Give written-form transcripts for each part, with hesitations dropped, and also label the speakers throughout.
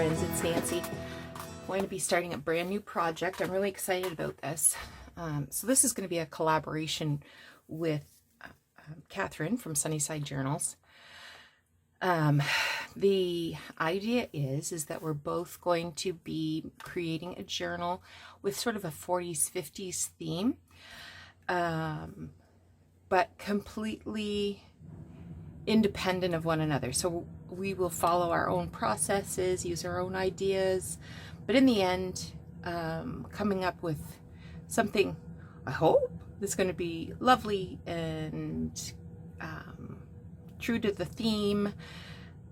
Speaker 1: friends, it's Nancy. I'm going to be starting a brand new project. I'm really excited about this. So this is going to be a collaboration with Catherine from Sunnyside Journals. The idea is that we're both going to be creating a journal with sort of a 40s, 50s theme, but completely independent of one another. So we will follow our own processes, use our own ideas, but in the end, coming up with something, I hope, that's going to be lovely and true to the theme,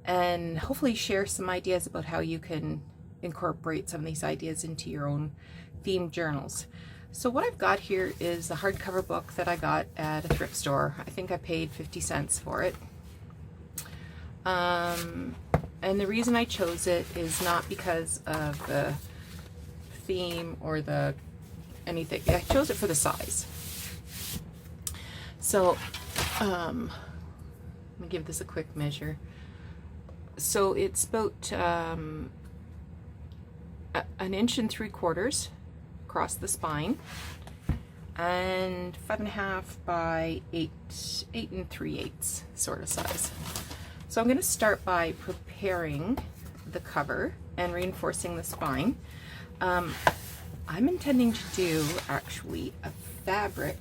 Speaker 1: and hopefully share some ideas about how you can incorporate some of these ideas into your own themed journals. So what I've got here is a hardcover book that I got at a thrift store. I think I paid 50 cents for it. And the reason I chose it is not because of the theme or the anything. I chose it for the size. So let me give this a quick measure. So it's about 1 3/4 across the spine, and 5.5 by 8 3/8 sort of size. So I'm going to start by preparing the cover and reinforcing the spine. I'm intending to do actually a fabric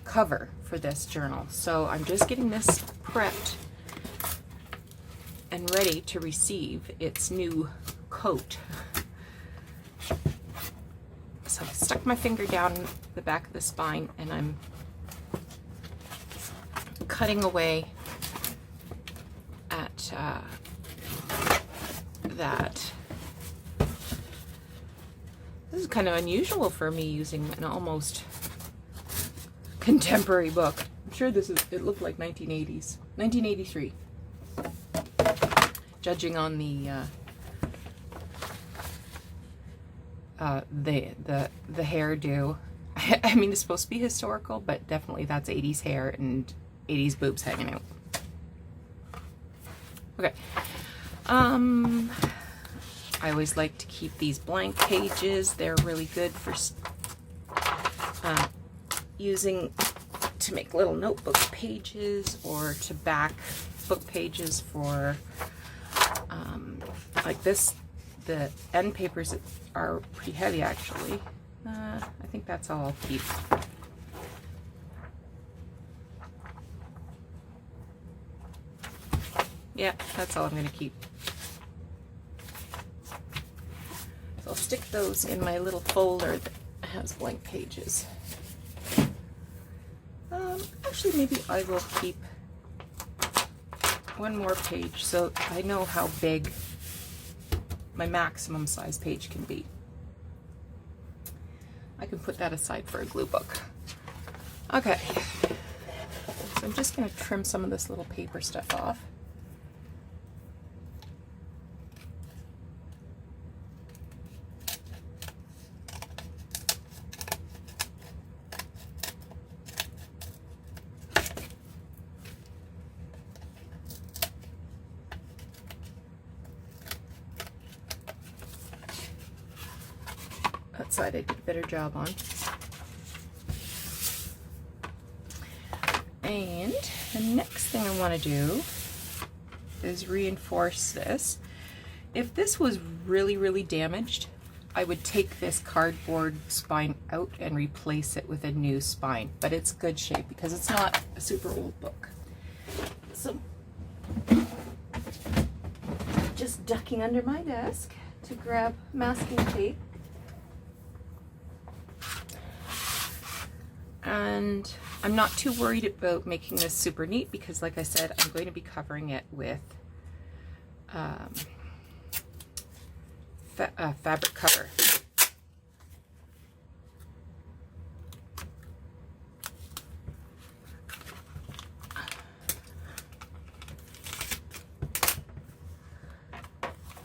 Speaker 1: cover for this journal. So I'm just getting this prepped and ready to receive its new coat. So I stuck my finger down the back of the spine and I'm cutting away at that. This is kind of unusual for me, using an almost contemporary book. I'm sure it looked like 1983, judging on the hairdo. I mean, it's supposed to be historical, but definitely that's 80s hair and 80s boobs hanging out. Okay. I always like to keep these blank pages. They're really good for using to make little notebook pages, or to back book pages for like this. The end papers are pretty heavy, actually. I think that's all I'll keep. Yeah, that's all I'm going to keep. So I'll stick those in my little folder that has blank pages. Actually, maybe I will keep one more page so I know how big my maximum size page can be. I can put that aside for a glue book. Okay, so I'm just going to trim some of this little paper stuff off. That side I did a better job on. And the next thing I want to do is reinforce this. If this was really, really damaged, I would take this cardboard spine out and replace it with a new spine, but it's good shape because it's not a super old book. So just ducking under my desk to grab masking tape. And I'm not too worried about making this super neat because, like I said, I'm going to be covering it with a fabric cover.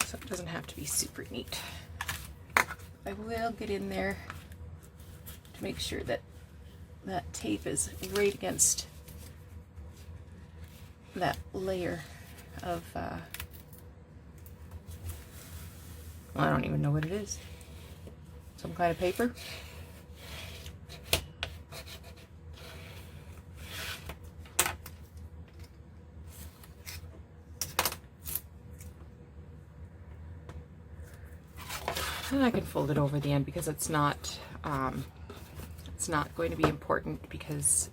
Speaker 1: So it doesn't have to be super neat. I will get in there to make sure that that tape is right against that layer of I don't even know what it is. Some kind of paper. And I can fold it over the end because it's not going to be important because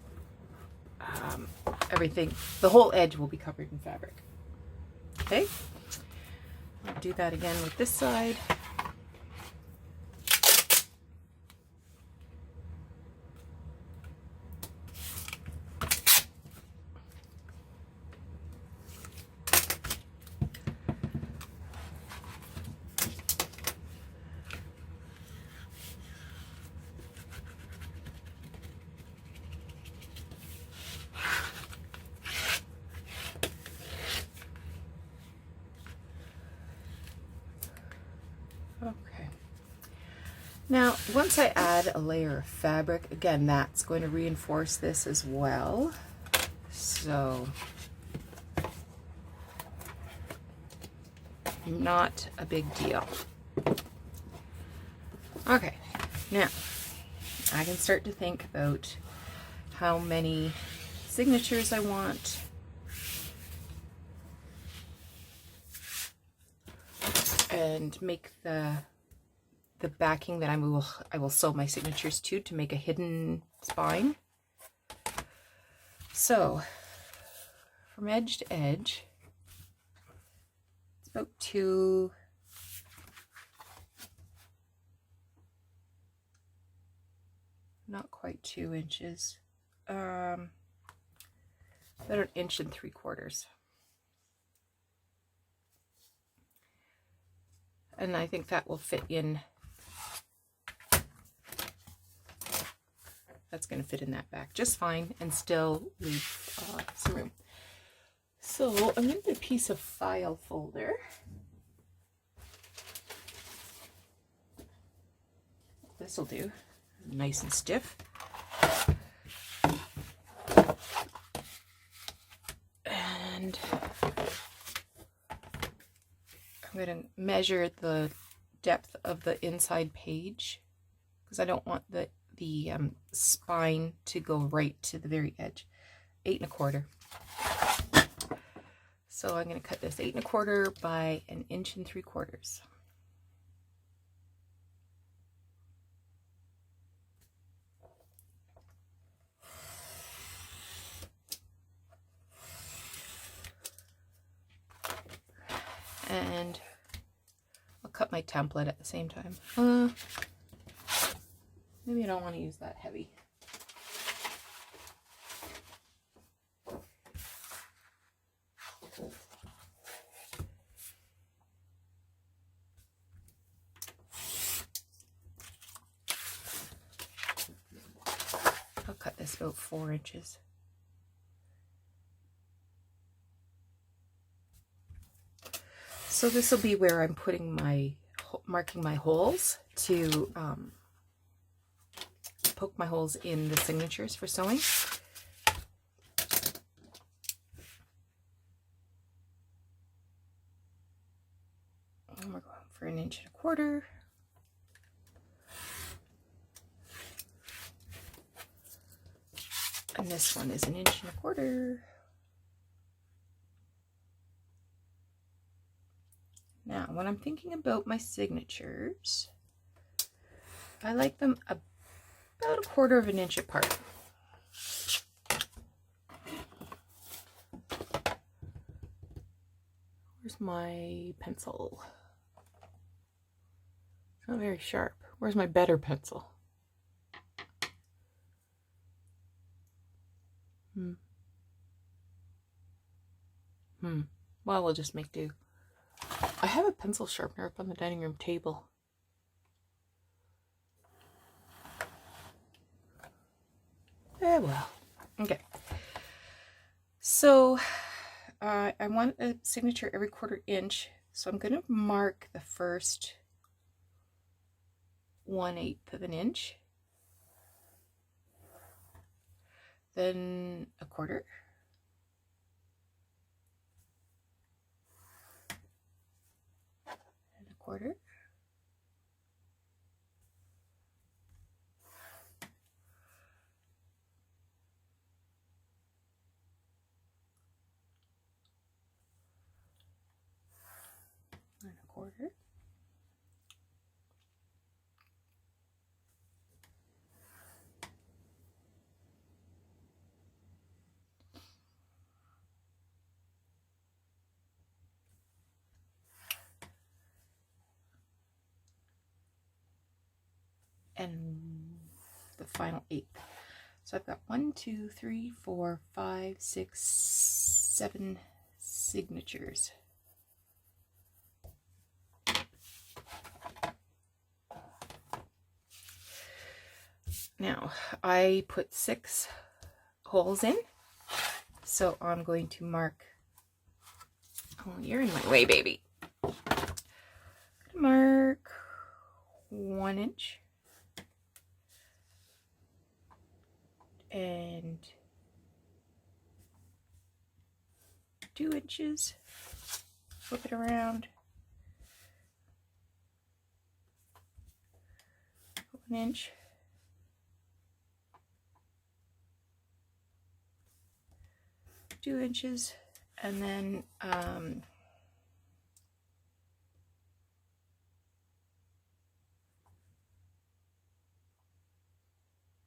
Speaker 1: everything, the whole edge will be covered in fabric. Okay, I'll do that again with this side. Okay. Now, once I add a layer of fabric, again, that's going to reinforce this as well. So, not a big deal. Okay, now I can start to think about how many signatures I want. And make the backing that I will sew my signatures to make a hidden spine. So from edge to edge, it's about not quite 2 inches, about 1 3/4 inches. And I think that will fit in. That's going to fit in that back just fine and still leave some room. So I'm going to get a piece of file folder. This will do. Nice and stiff. And I'm going to measure the depth of the inside page because I don't want the spine to go right to the very edge. 8 1/4. So I'm going to cut this 8 1/4 by 1 3/4 inches. And I'll cut my template at the same time. Maybe I don't want to use that heavy. I'll cut this about 4 inches. So this will be where I'm putting marking my holes to poke my holes in the signatures for sewing. And we're going for 1 1/4 inches. And this one is 1 1/4 inches. Now, when I'm thinking about my signatures, I like them about 1/4 inch apart. Where's my pencil? It's not very sharp. Where's my better pencil? Well, we'll just make do. I have a pencil sharpener up on the dining room table. Well. Okay. So, I want a signature every 1/4 inch. So I'm going to mark the first 1/8 of an inch. Then 1/4. And 1/4. quarter. And the final eighth. So I've got 1, 2, 3, 4, 5, 6, 7 signatures. Now I put 6 holes in, so I'm going to mark. Oh, you're in my way, baby. Mark 1 inch. And 2 inches, flip it around, 1 inch, 2 inches, and then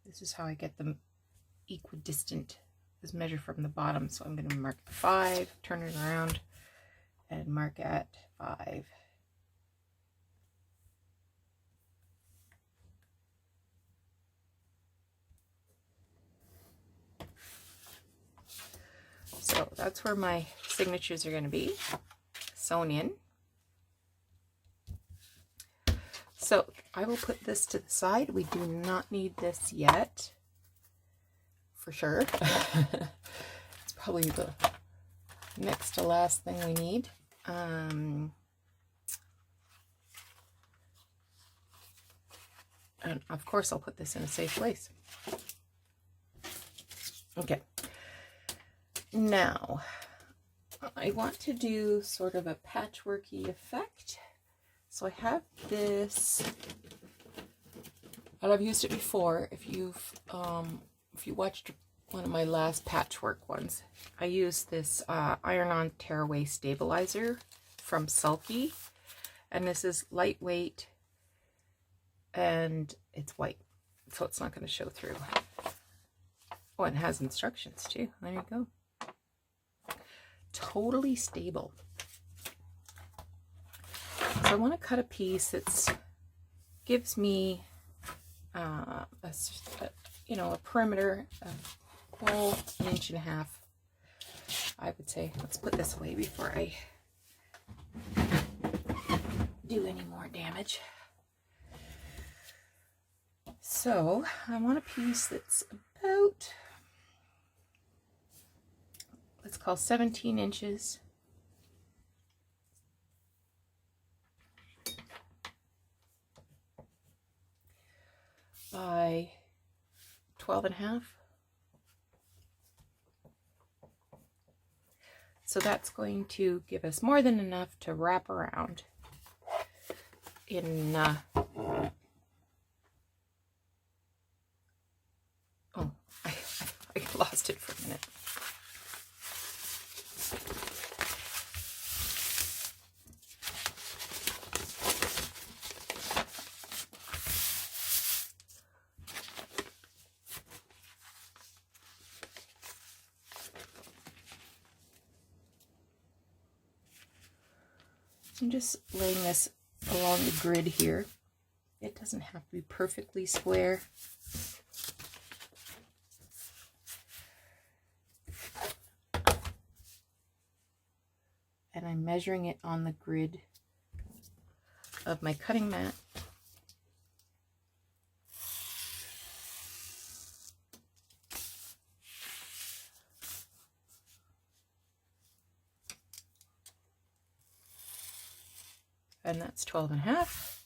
Speaker 1: this is how I get them equidistant, is measure from the bottom. So I'm going to mark 5, turn it around, and mark at 5. So that's where my signatures are going to be sewn in. So I will put this to the side. We do not need this yet, for sure. It's probably the next to last thing we need. And of course I'll put this in a safe place. Okay. Now, I want to do sort of a patchworky effect. So I have this, and I've used it before. If you watched one of my last patchwork ones, I used this iron-on tearaway stabilizer from Sulky, and this is lightweight, and it's white, so it's not going to show through. Oh, and it has instructions too. There you go. Totally stable. So I want to cut a piece that gives me a perimeter of 1.5 inches, I would say. Let's put this away before I do any more damage. So I want a piece that's about, let's call 17 inches by 12.5. So that's going to give us more than enough to wrap around in oh, I lost it for a minute. I'm just laying this along the grid here. It doesn't have to be perfectly square. And I'm measuring it on the grid of my cutting mat. And that's 12.5.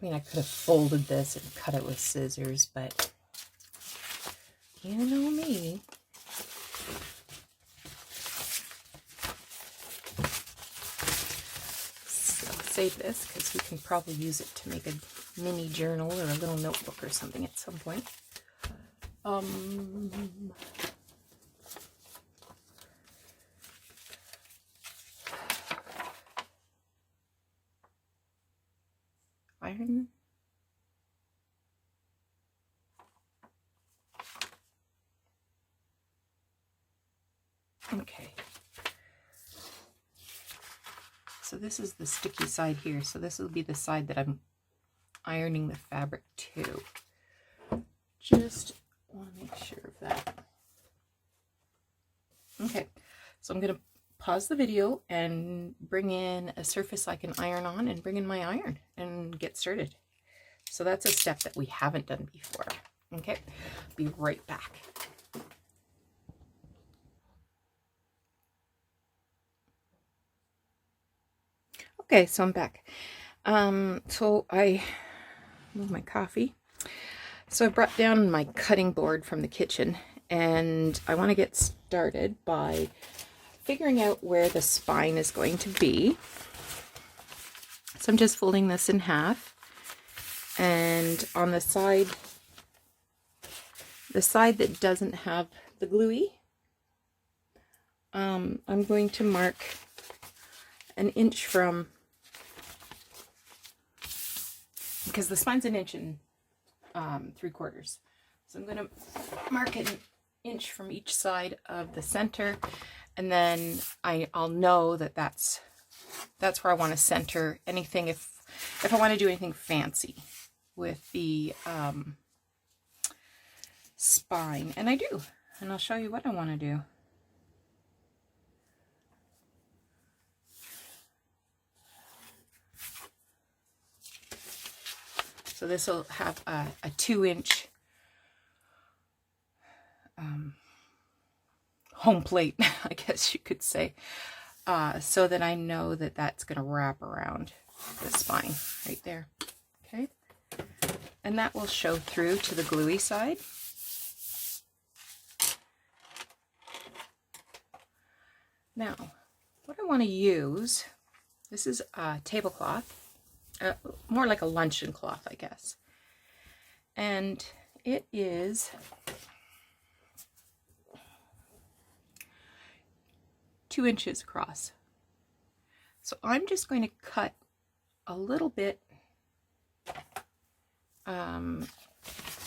Speaker 1: I mean, I could have folded this and cut it with scissors, but you know me. So I'll save this because we can probably use it to make a mini journal or a little notebook or something at some point. Iron. Okay. So this is the sticky side here. So this will be the side that I'm ironing the fabric to. Just want to make sure of that. Okay, so I'm going to pause the video and bring in a surface I can iron on and bring in my iron and get started. So that's a step that we haven't done before. Okay, be right back. Okay, so I'm back. So I moved my coffee. So I brought down my cutting board from the kitchen, and I want to get started by figuring out where the spine is going to be. So I'm just folding this in half, and on the side that doesn't have the gluey, I'm going to mark an inch from, because the spine's an inch and 3/4. So I'm going to mark an inch from each side of the center, and then I'll know that that's where I want to center anything if I want to do anything fancy with the spine, and I do, and I'll show you what I want to do. So this will have a 2-inch home plate, I guess you could say, so that I know that that's going to wrap around the spine right there. Okay, and that will show through to the gluey side. Now, what I want to use, this is a tablecloth. More like a luncheon cloth, I guess. And it is 2 inches across. So I'm just going to cut a little bit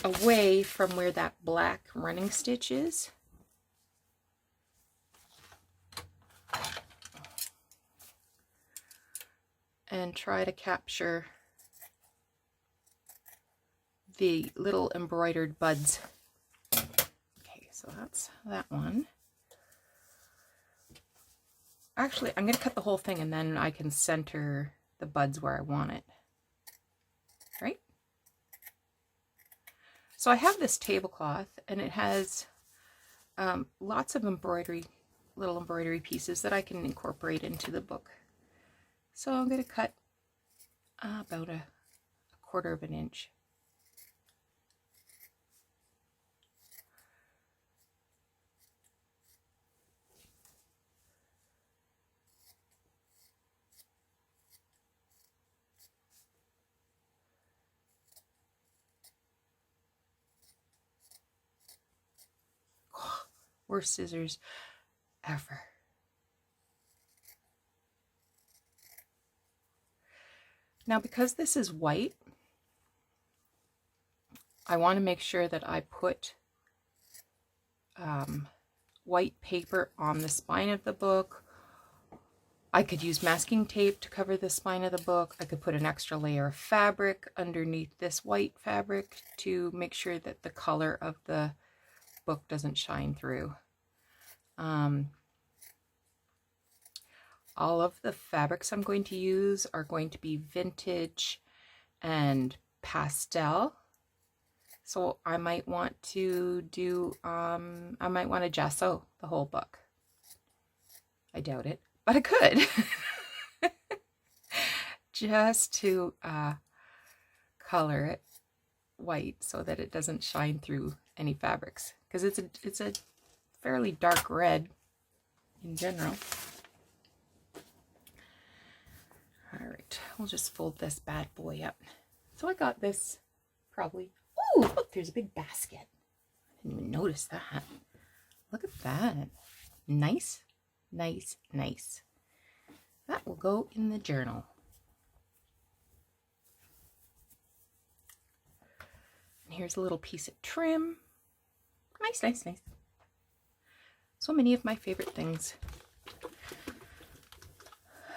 Speaker 1: away from where that black running stitch is. And try to capture the little embroidered buds. Okay, so that's that one. Actually, I'm going to cut the whole thing and then I can center the buds where I want it. Right? So I have this tablecloth, and it has lots of little embroidery pieces that I can incorporate into the book. So I'm going to cut about a 1/4 of an inch. Oh, worst scissors ever. Now, because this is white, I want to make sure that I put white paper on the spine of the book. I could use masking tape to cover the spine of the book. I could put an extra layer of fabric underneath this white fabric to make sure that the color of the book doesn't shine through. All of the fabrics I'm going to use are going to be vintage and pastel. So I might want to do, I might want to gesso the whole book. I doubt it, but I could. Just to color it white so that it doesn't shine through any fabrics, because it's a fairly dark red in general. All right, we'll just fold this bad boy up. So I got this probably, oh, look, there's a big basket. I didn't even notice that. Look at that. Nice, nice, nice. That will go in the journal. And here's a little piece of trim. Nice, nice, nice. So many of my favorite things.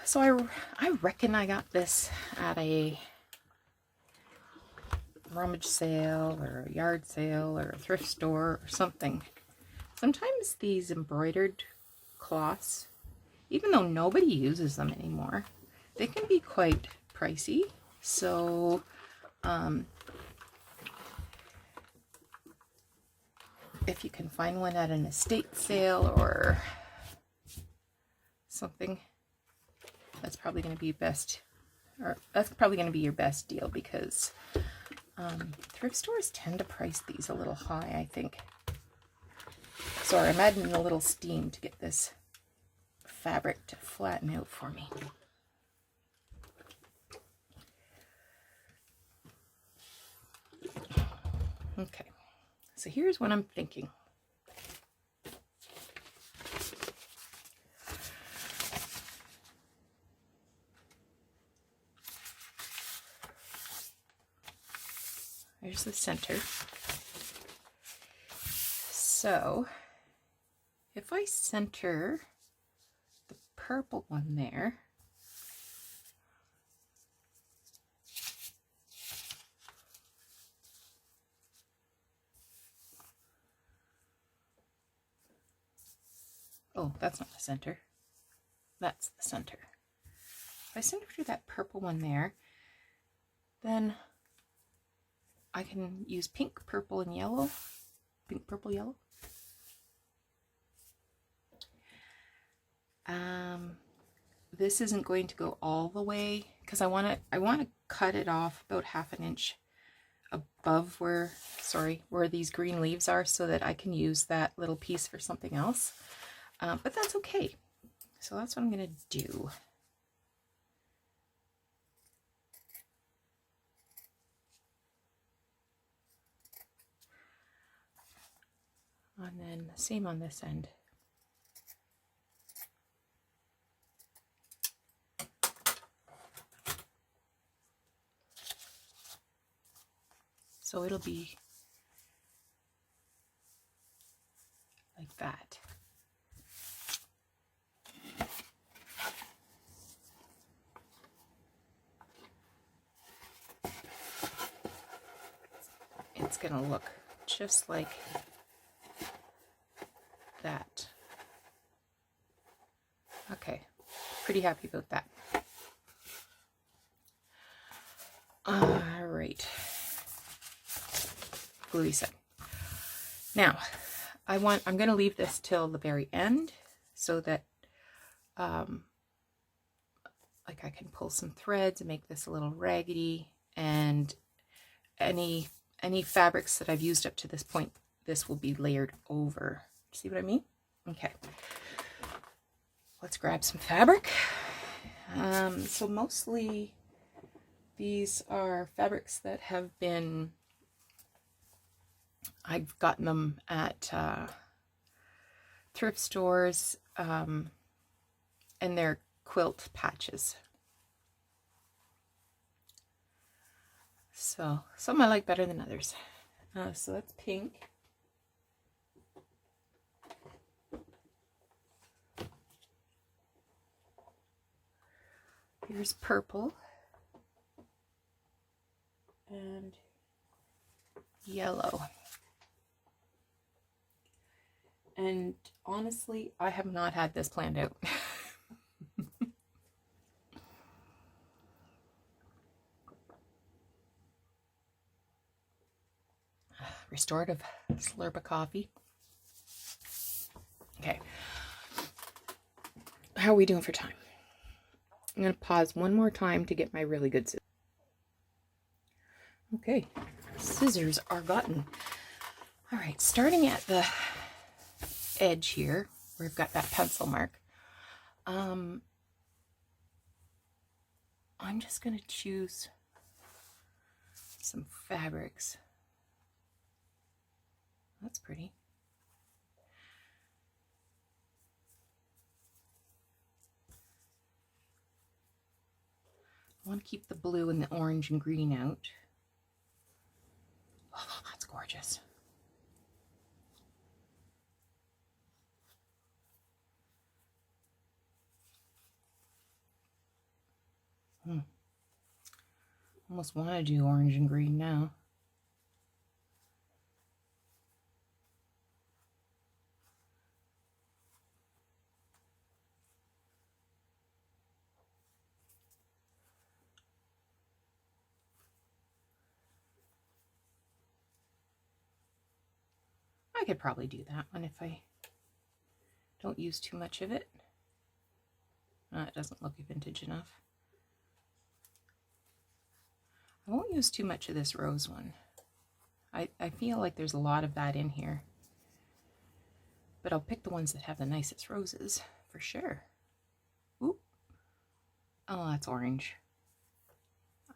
Speaker 1: So I reckon I got this at a rummage sale or a yard sale or a thrift store or something. Sometimes these embroidered cloths, even though nobody uses them anymore, they can be quite pricey. So if you can find one at an estate sale or something, that's probably going to be best, or that's probably going to be your best deal, because thrift stores tend to price these a little high, I think. Sorry, I'm adding a little steam to get this fabric to flatten out for me. Okay, so here's what I'm thinking. There's the center. So if I center the purple one there, oh, that's not the center. That's the center. If I center that purple one there, then I can use pink, purple, and yellow. Pink, purple, yellow. This isn't going to go all the way because I want to cut it off about 1/2 inch above where these green leaves are, so that I can use that little piece for something else. But that's okay. So that's what I'm going to do. And then the same on this end. So it'll be like that. It's gonna look just like that. Okay, pretty happy about that. All right. Gluey set. Now, I'm going to leave this till the very end so that like I can pull some threads and make this a little raggedy, and any fabrics that I've used up to this point, this will be layered over. See what I mean? Okay. Let's grab some fabric. So mostly these are fabrics that have been, I've gotten them at thrift stores, and they're quilt patches. So some I like better than others. So that's pink. Here's purple and yellow. And honestly, I have not had this planned out. Restorative slurp of coffee. Okay. How are we doing for time? I'm going to pause one more time to get my really good. Okay, scissors are gotten. All right, starting at the edge here, where I've got that pencil mark, I'm just going to choose some fabrics. That's pretty. I want to keep the blue and the orange and green out. Oh, that's gorgeous. Almost want to do orange and green now. I could probably do that one if I don't use too much of it. It doesn't look vintage enough. I won't use too much of this rose one. I feel like there's a lot of that in here. But I'll pick the ones that have the nicest roses, for sure. Ooh. Oh, that's orange.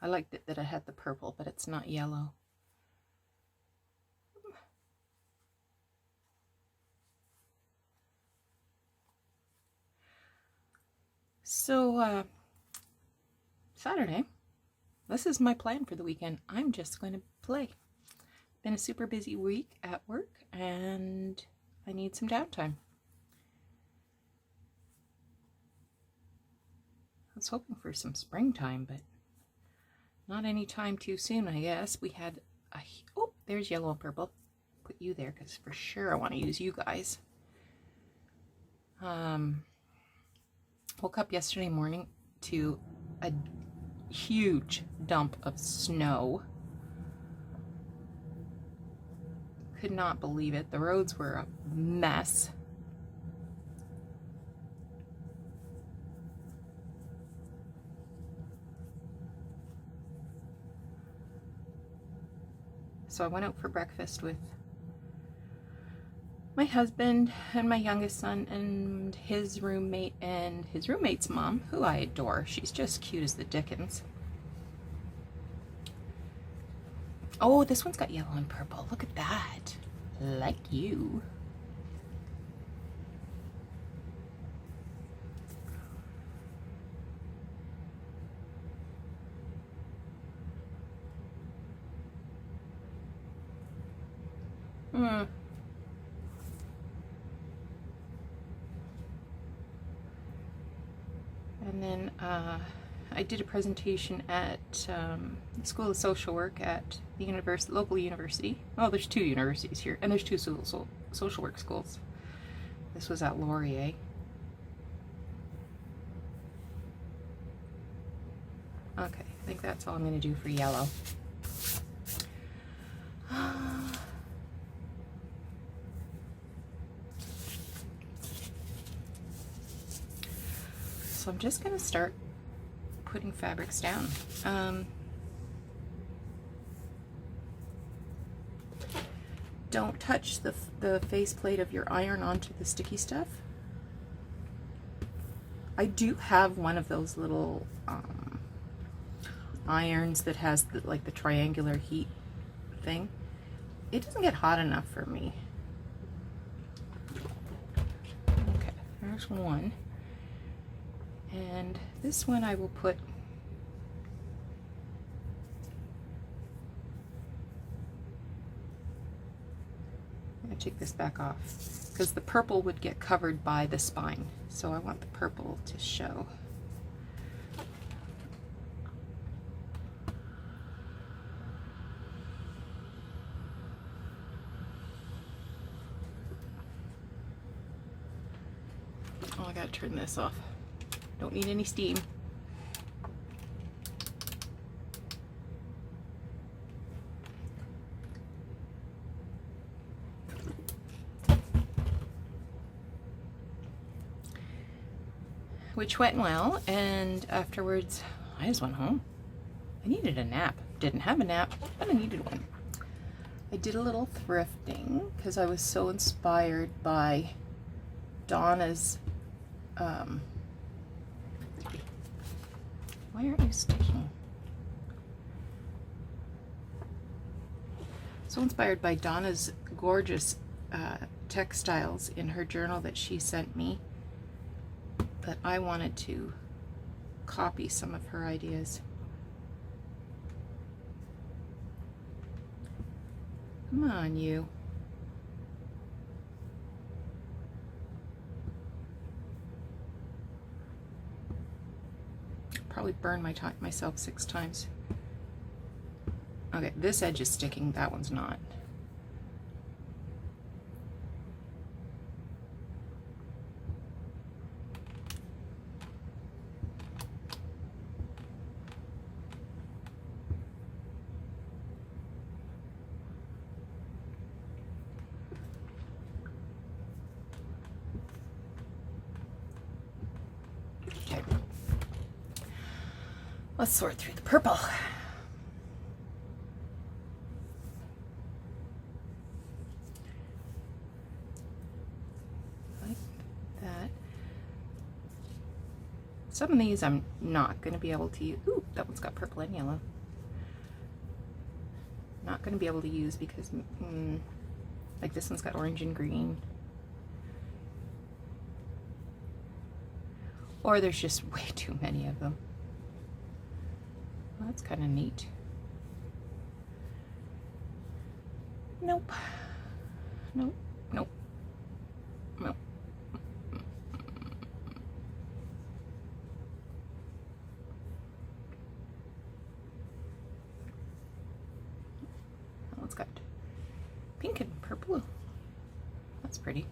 Speaker 1: I liked it that it had the purple, but it's not yellow. So, Saturday, this is my plan for the weekend. I'm just going to play. Been a super busy week at work, and I need some downtime. I was hoping for some springtime, but not any time too soon, I guess. We had a... Oh, there's yellow and purple. Put you there, because for sure I want to use you guys. Woke up yesterday morning to a huge dump of snow. Could not believe it. The roads were a mess. So I went out for breakfast with my husband and my youngest son and his roommate and his roommate's mom, who I adore. She's just cute as the dickens. Oh, this one's got yellow and purple. Look at that. Like you. And then I did a presentation at the School of Social Work at the local university. Oh, there's 2 universities here, and there's 2 social work schools. This was at Laurier. Okay, I think that's all I'm going to do for yellow. So I'm just going to start putting fabrics down. Don't touch the faceplate of your iron onto the sticky stuff. I do have one of those little irons that has like the triangular heat thing. It doesn't get hot enough for me. Okay, there's one. And this one I will put I'm going to take this back off because the purple would get covered by the spine, so I want the purple to show. Oh, I gotta turn this off. Don't need any steam. Which went well, and afterwards I just went home. I needed a nap. didn't have a nap, but I needed one. I did a little thrifting because I was so inspired by Donna's, why aren't you sticking? So inspired by Donna's gorgeous textiles in her journal that she sent me, that I wanted to copy some of her ideas. Come on, you. Probably burned myself 6 times. Okay, this edge is sticking, that one's not. Okay. Let's sort through the purple. Some of these I'm not going to be able to use. Ooh, that one's got purple and yellow. Not going to be able to use because, like this one's got orange and green. Or there's just way too many of them. Well, that's kind of neat. Nope. Nope. Nope. Nope. It's got pink and purple. That's pretty.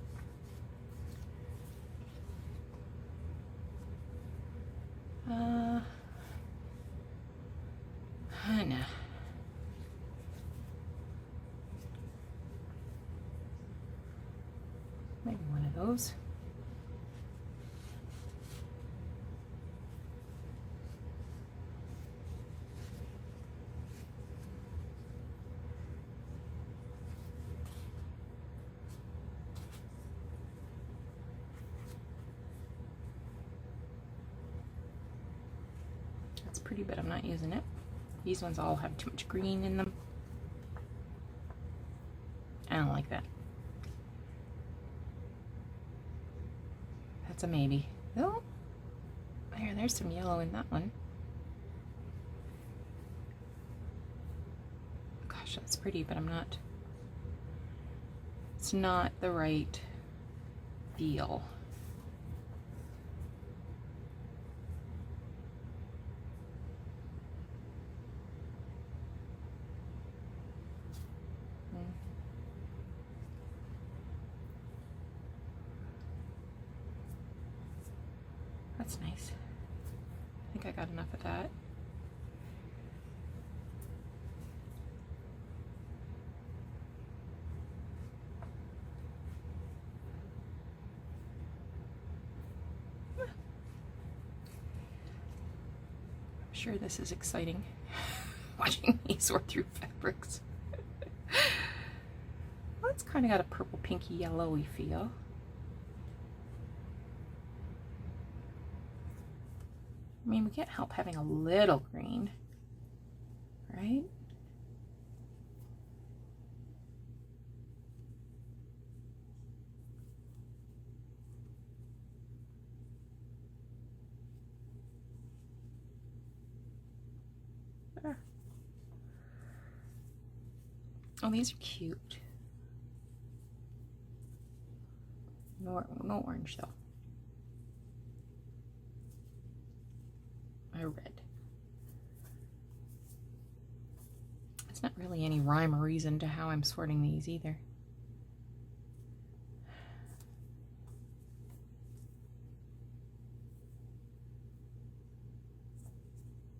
Speaker 1: No. Maybe one of those. That's pretty, but I'm not using it. These ones all have too much green in them. I don't like that. That's a maybe. Oh, there's some yellow in that one. Gosh, that's pretty, but I'm not. It's not the right feel. That's nice. I think I got enough of that. I'm sure this is exciting, watching me sort through fabrics. Well, it's kind of got a purple, pinky, yellowy feel. I mean, we can't help having a little green, right? There. Oh, these are cute. No orange though. Red. It's not really any rhyme or reason to how I'm sorting these either.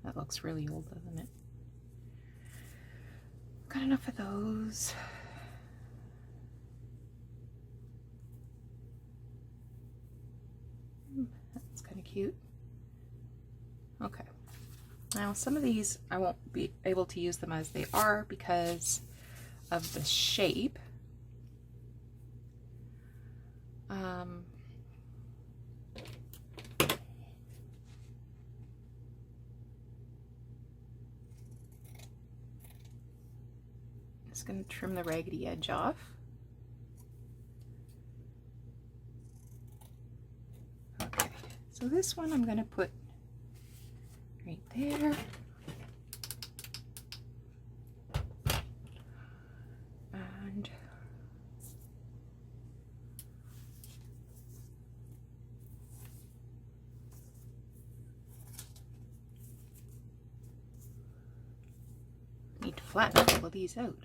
Speaker 1: That looks really old, doesn't it? Got enough of those. That's kind of cute. Okay, Now some of these I won't be able to use them as they are because of the shape. Just going to trim the raggedy edge off. Okay, so this one I'm going to put right there. And need to flatten all of these out.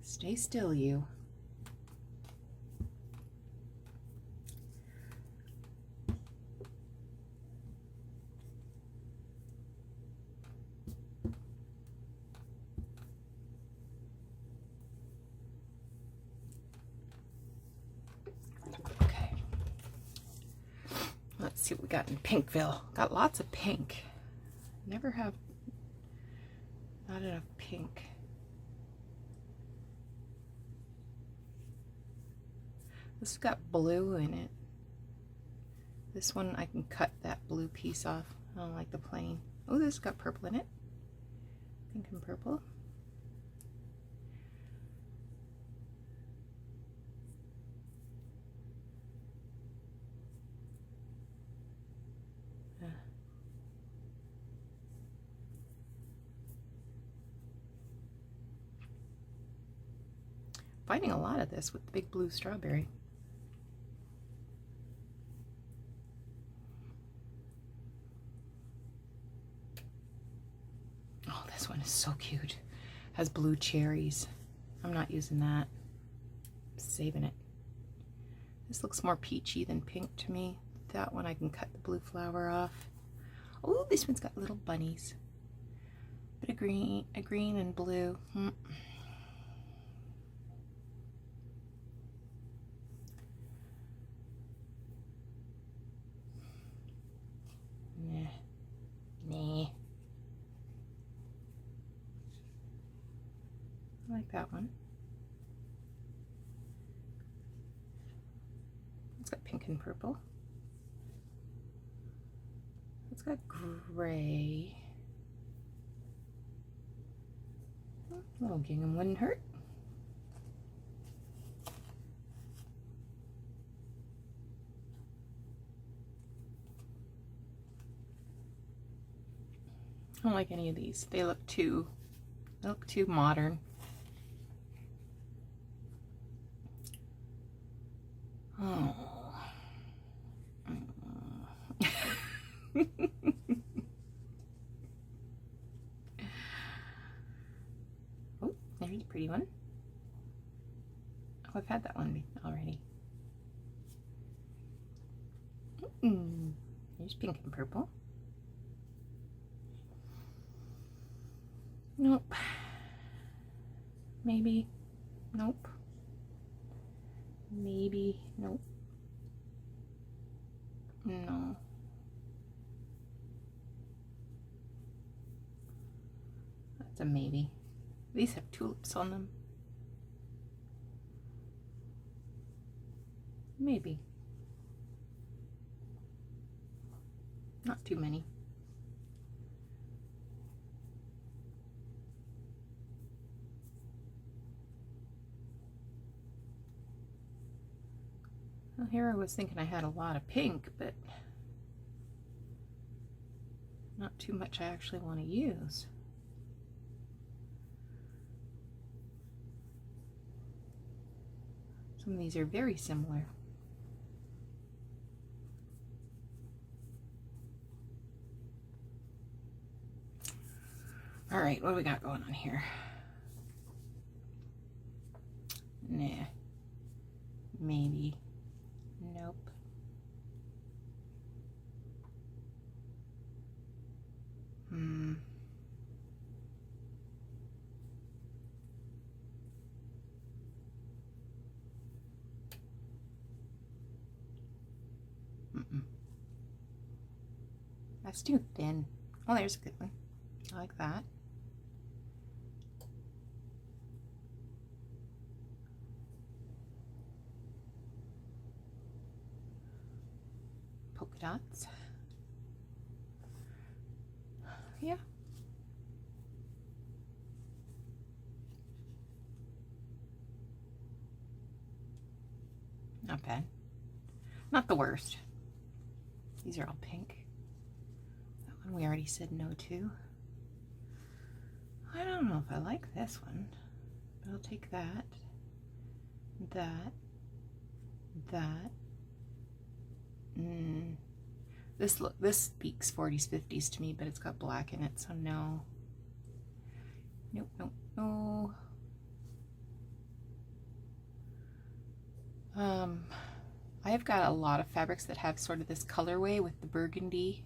Speaker 1: Stay still, you. Okay. Let's see what we got in Pinkville. Got lots of pink. Never have not enough pink. This has got blue in it. This one I can cut that blue piece off. I don't like the plain. Oh, this has got purple in it. Pink and purple. Finding a lot of this with the big blue strawberry. Oh, this one is so cute. Has blue cherries. I'm not using that. I'm saving it. This looks more peachy than pink to me. That one I can cut the blue flower off. Oh, this one's got little bunnies. Bit of green, a green and blue. Nah. I like that one. It's got pink and purple. It's got gray. A little gingham wouldn't hurt. I don't like any of these. They look too modern. Oh. Oh, there's a pretty one. Oh, I've had that one already. There's pink and purple. Nope. Maybe. Nope. Maybe. Nope. No. That's a maybe. These have tulips on them. Maybe. Not too many. Well, here I was thinking I had a lot of pink, but not too much I actually want to use. Some of these are very similar. All right, what do we got going on here? Nah. Maybe. Nope. That's too thin. Oh, there's a good one. I like that. Polka dots. Yeah. Not bad. Not the worst. These are all pink. That one we already said no to. I don't know if I like this one, but I'll take that, that. This speaks 40s, 50s to me, but it's got black in it, so no. Nope, nope, no. I have got a lot of fabrics that have sort of this colorway with the burgundy.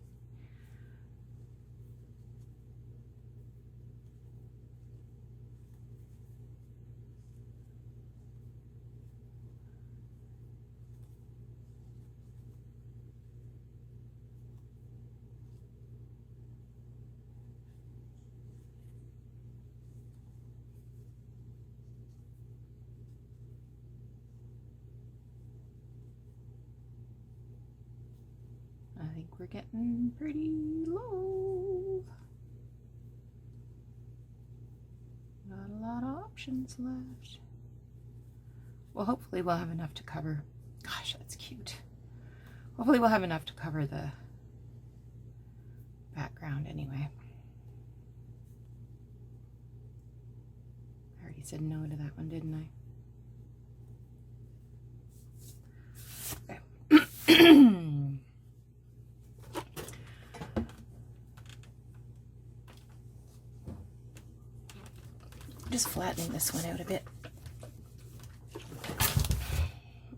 Speaker 1: I think we're getting pretty low. Not a lot of options left. Well, hopefully we'll have enough to cover. Gosh, that's cute. Hopefully we'll have enough to cover the background anyway. I already said no to that one, didn't I? Just flattening this one out a bit.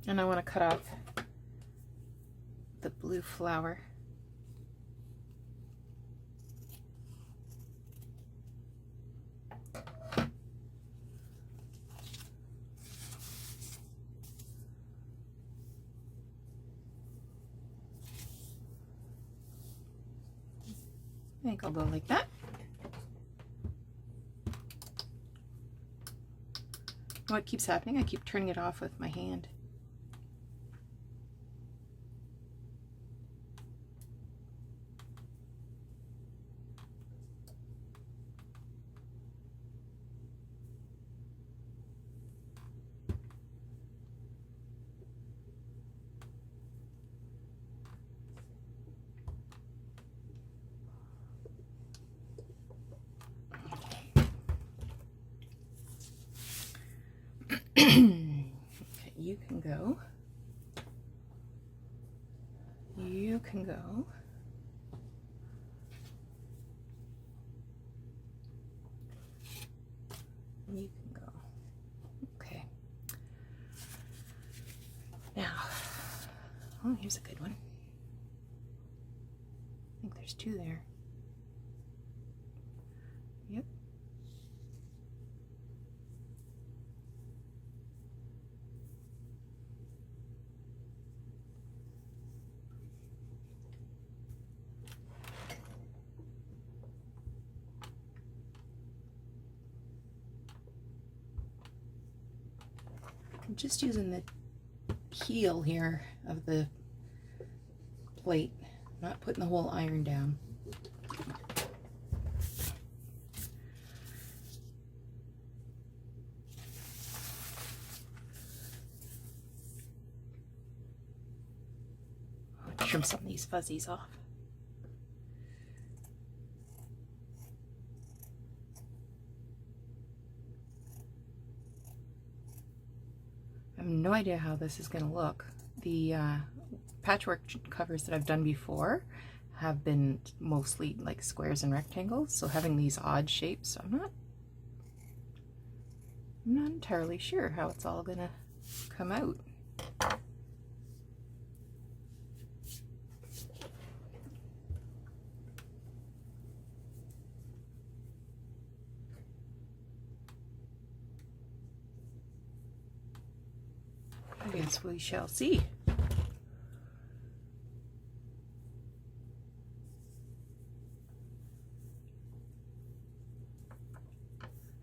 Speaker 1: And I want to cut off the blue flower. I think I'll go like that. What keeps happening? I keep turning it off with my hand. Okay, you can go. You can go. You can go. Okay. Now, oh, here's a good one. I think there's two there. Yep. I'm just using the heel here of the plate, not putting the whole iron down. trim some of these fuzzies off. I have no idea how this is going to look. The patchwork covers that I've done before have been mostly like squares and rectangles, so having these odd shapes, I'm not entirely sure how it's all gonna come out. I guess we shall see.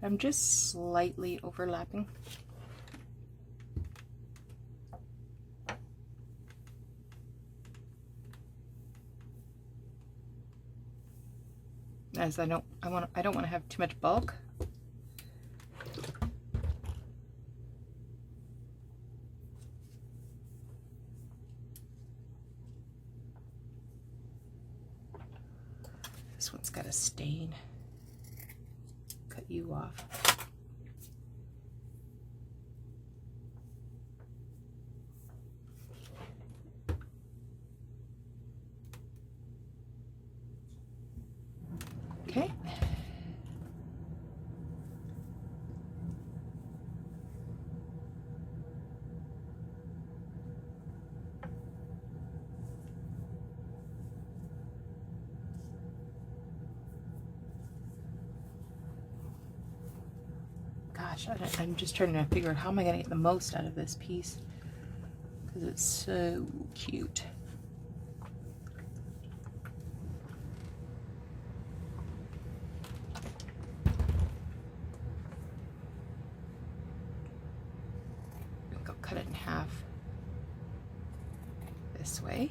Speaker 1: I'm just slightly overlapping. As I don't want to have too much bulk. This one's got a stain. Cut you off. Okay. Gosh, I'm just trying to figure out how am I going to get the most out of this piece, because it's so cute. I think I'll cut it in half this way.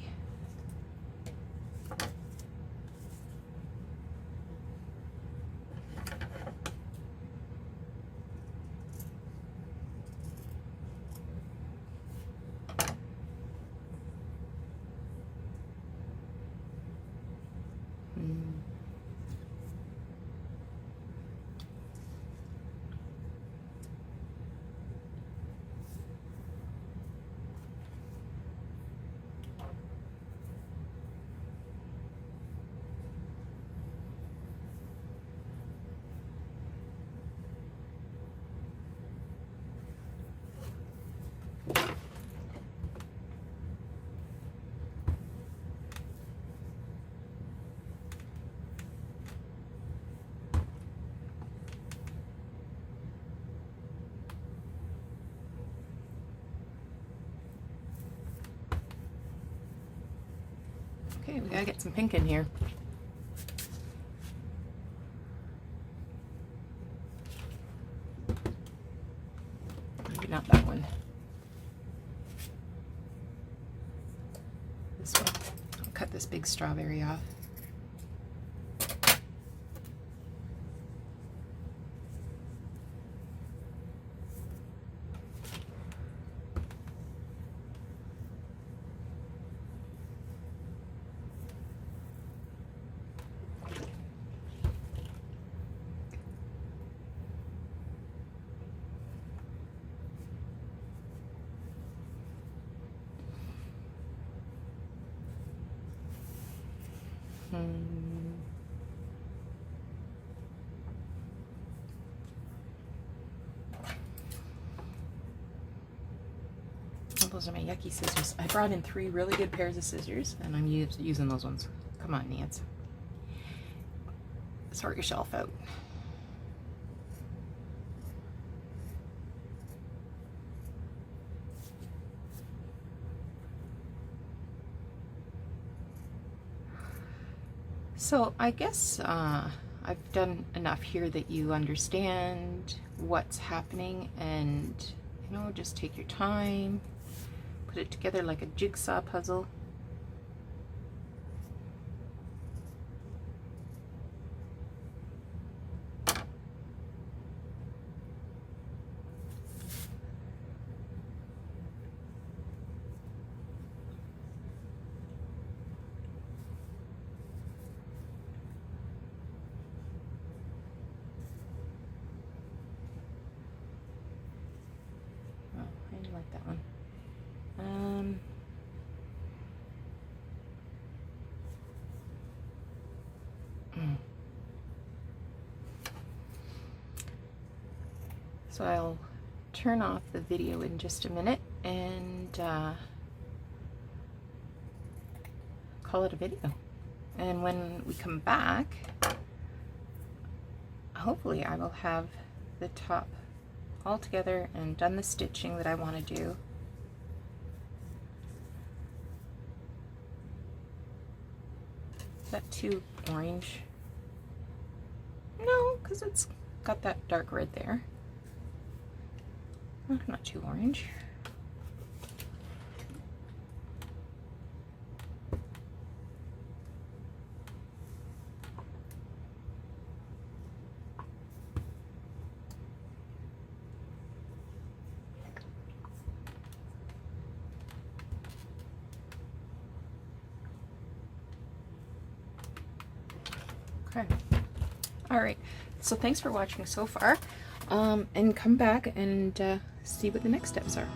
Speaker 1: Okay, we gotta get some pink in here. Maybe not that one. This one. I'll cut this big strawberry off. Oh, those are my yucky scissors. I brought in 3 really good pairs of scissors, and I'm using those ones. Come on, Nance. Sort your shelf out. So I guess I've done enough here that you understand what's happening, and you know, just take your time, put it together like a jigsaw puzzle. like that one. So I'll turn off the video in just a minute and call it a video. And when we come back, hopefully I will have the top all together and done the stitching that I want to do. Is that too orange? No, because it's got that dark red there. Oh, not too orange. Okay. All right. So thanks for watching so far, and come back and see what the next steps are.